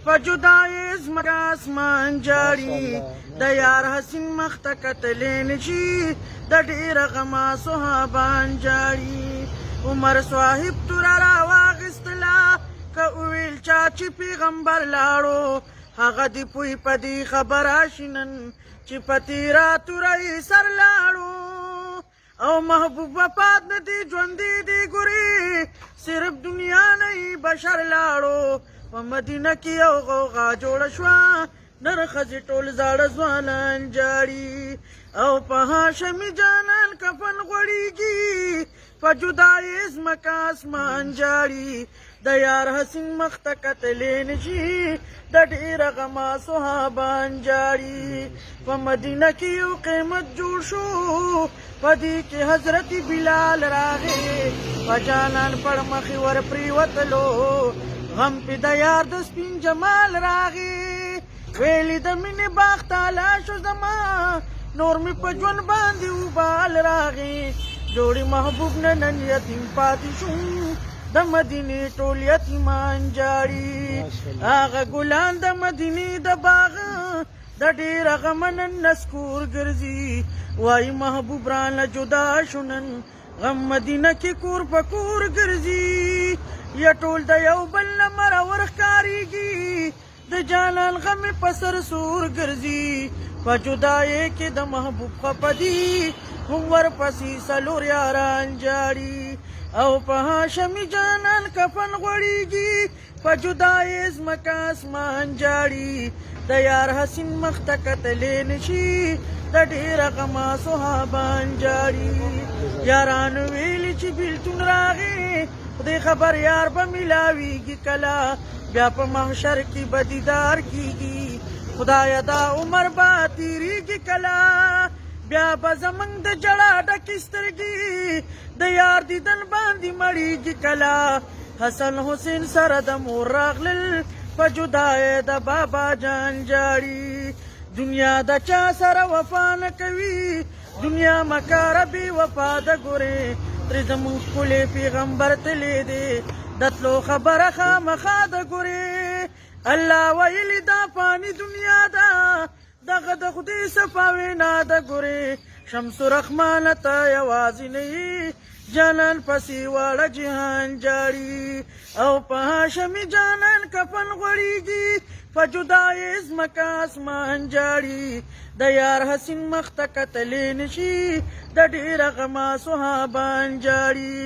په جدایۍ ځمکه اسمان جاړي د یار حسین مخ ته کتلی نشي د ډېره غمه صحابان جاړي عمر صاحب توره راواخیستله که وویل چا چې پیغمبر لاړو هغه دې پوی په دې خبره شي نن چې په تېره توره یې سر لاړو او محبوب وفات نه دی ژوندي دی ګوري صرف دنیا نه بشر لاړو په مدینه کې یو غوغا جوړه شوه نر ښځې ټول زاړه ځوانان جاړي او په هاشمي جانان کفن غوړېږي په جدایۍ ځمکه اسمان جاړي د یار حسین مخ ته کتلی نشي د ډېره غمه صحابان جاړي په مدینه کې یو قیمت جوړ شو په دې کې حضرت بلال راغی په جانان پړ مخې ور پرېوتلو غم پې د یار د سپین جمال راغی ویلې د مینې باغ تالا شو زما نور مې په ژوند باندې وبال راغی جوړې محبوب نه نن یتیم پاتې شو د مدینې ټول یتیمان جاړي هغه ګلان د مدینې د باغ د ډېره غمه نن نسکور ګرځي وایي محبوب رانه جدا شو نن غم مدینه کې کور په کور ګرځي یا ټول د یو بل نه مرور ښکارېږي د جانان غمې په سر سور ګرځي په جدایۍ کې د محبوب خفه دي هم ورپسې څلور یاران جاړي او په هاشمي جانان کفن غوړېږي په جدایۍ ځمکه اسمان جاړي د یار حسین مخ ته کتلی نشي د ډېره غمه صحابان جاړي یارانو ویلي چې بېلتون راغی خدای خبر یار به میلاویږي کله بیا په محشر کې به دیدار کیږي خدایه دا عمر به تېرېږي کله بیا به زموږ د ژړا ډکې سترګې د یار دیدن باندې مړېږي کله حسن حسین سره د مور راغلل په جدایۍ د بابا جان جاړي دنیا د چا سره وفا نه کوي دنیا مکاره بې وفا ده ګورې ترې زموږ ښکلی پیغمبر تللی دی د تلو خبره خامخا ده ګورې الله ویلي دا فاني دنیا ده دغه د خدای صفا وینا ده ګورې شمس رحمانه ته یوازې نه یې جانان پسې واړه جهان جاړي او په هاشمي جانان کفن غوړېږي په جدایۍ ځمکه اسمان جاړي د یار حسین مخ ته کتلی نشي د ډېره غمه صحابان جاړي